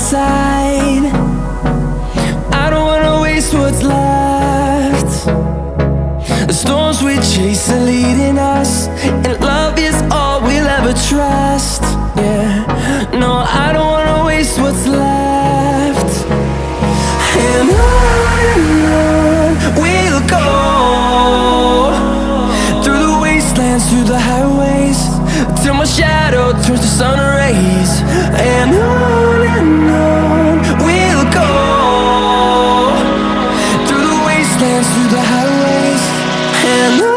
side. I don't wanna waste what's left. The storms we chase are leading us, and love is all we'll ever trust. Yeah, no, I don't wanna waste what's left. And on we'll go, through the wastelands, through the highways, till my shadow turns to sun rays. And on we'll go, through the wastelands, through the highways, and on.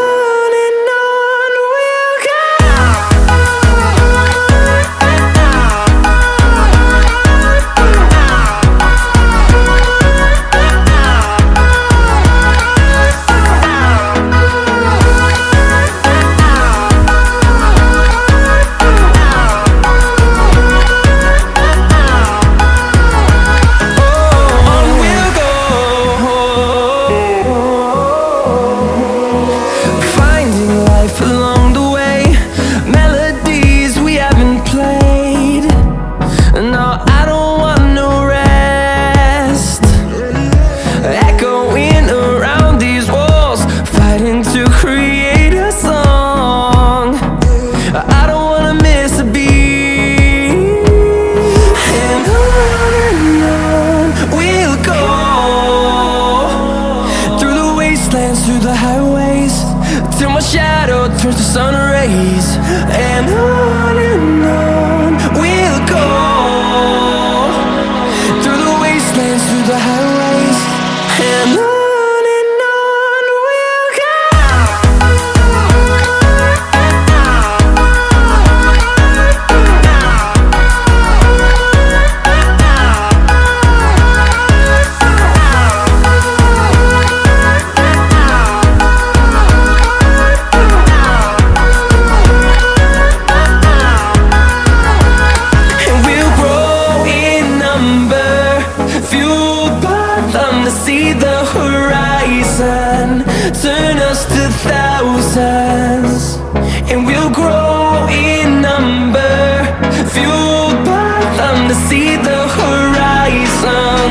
Through the highways, till my shadow turns to sun rays. And on we'll go, through the wastelands, through the highways, and on. See the horizon turn us to thousands, and we'll grow in number, fueled by them to see the horizon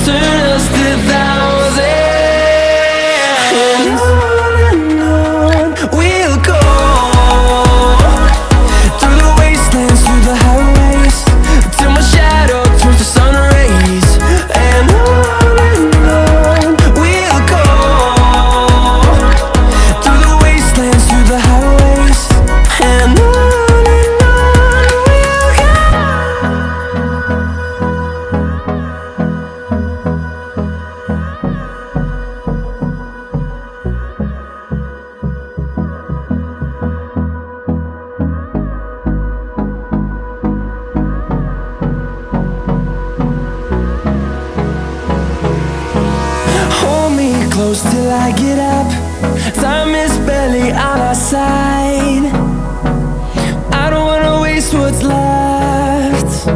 turn us to thousands. And on we'll go, through the wastelands, through the highways, till my shadow turns to sun rays. And on close till I get up. Time is barely on our side. I don't wanna waste what's left.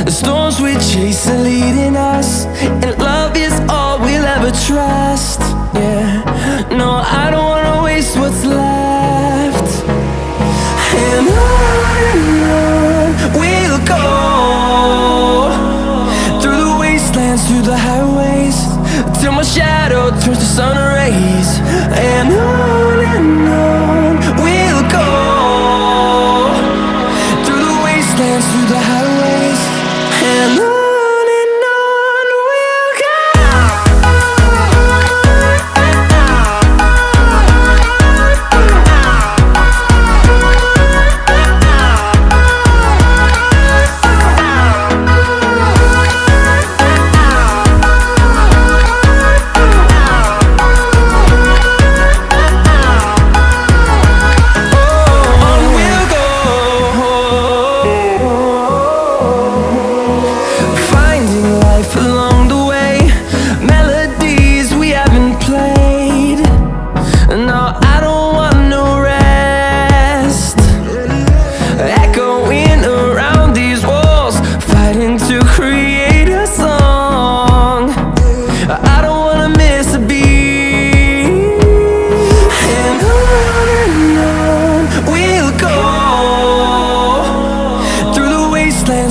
The storms we chase are leading us, and love is all we'll ever trust. Yeah, no, I don't wanna waste what's left. And on we'll go, through the wastelands, through the highways, till my shadow turns to sun rays. And on we'll go, through the wastelands, through the highways, and on.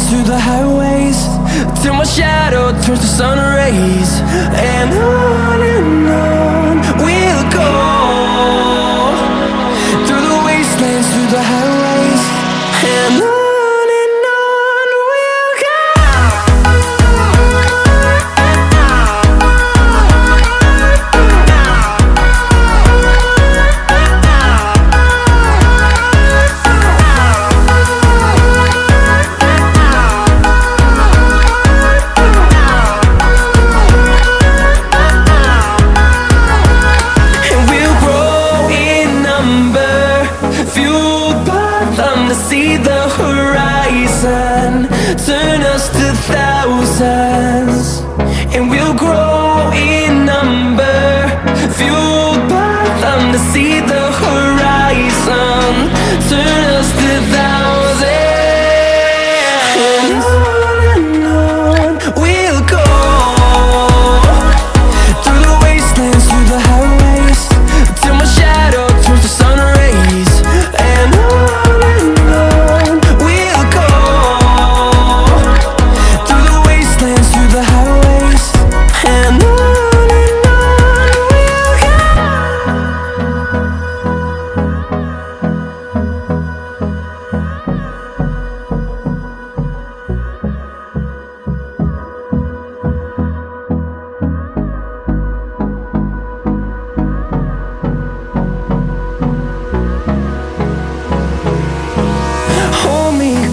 through the highways, till my shadow turns to sun rays. And on we'll go, through the wastelands, through the highways. And on we'll go. See the horizon, turn us to thousands, and we'll grow in number, fueled by them to see the horizon, turn us to thousands, and on we'll go, through the wastelands, through the highways, till my shadow turns to sun rays. And on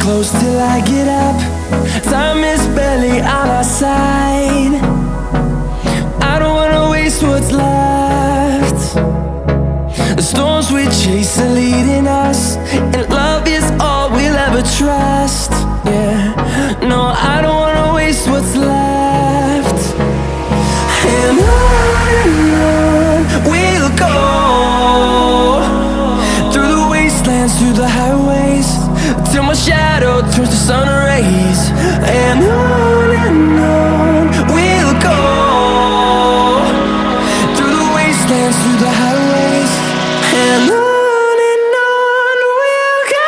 close till I get up. Time is barely on our side. I don't wanna waste what's left. The storms we chase are leading us, and love is all we'll ever trust. Yeah, no, I don't wanna waste what's left. And on we'll go, through the wastelands, through the highways, till my shadow turns to sun rays. And on we'll go, through the wastelands, through the highways. And on we'll go.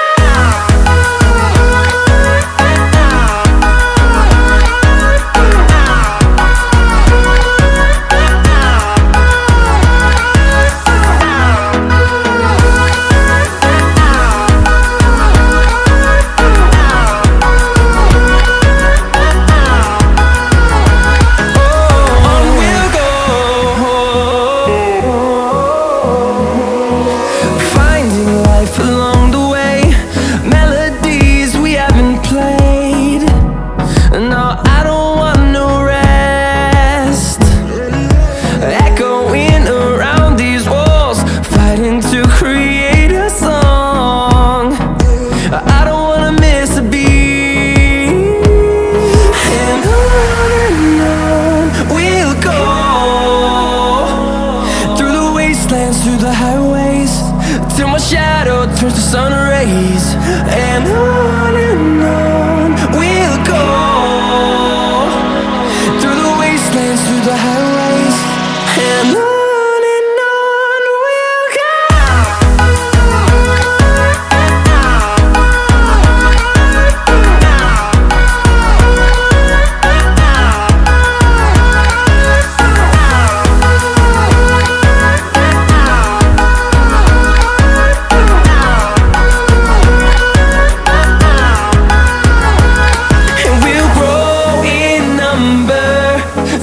Along the way, melodies we haven't played. No, I don't want no rest. Echoing around these walls, fighting to create a song. I don't wanna miss a beat. And on we'll go, through the wastelands, through the highways, till my shadow turns to sun rays. And on we'll go, through the wastelands, through the highways. And on we'll go.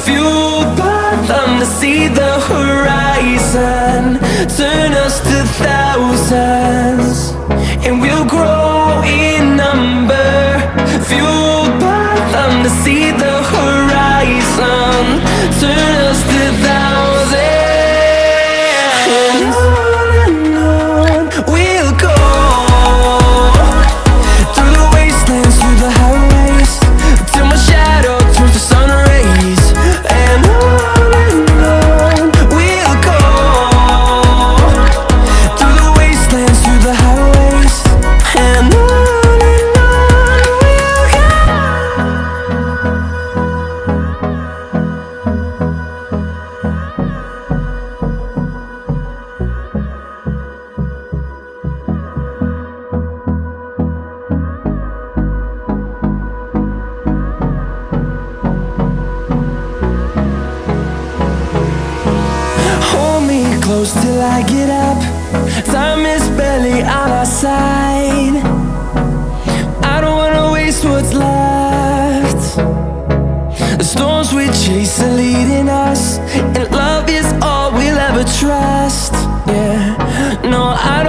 Fueled by I get up, time is barely on our side. I don't wanna waste what's left. The storms we chase are leading us, and love is all we'll ever trust. Yeah, no, I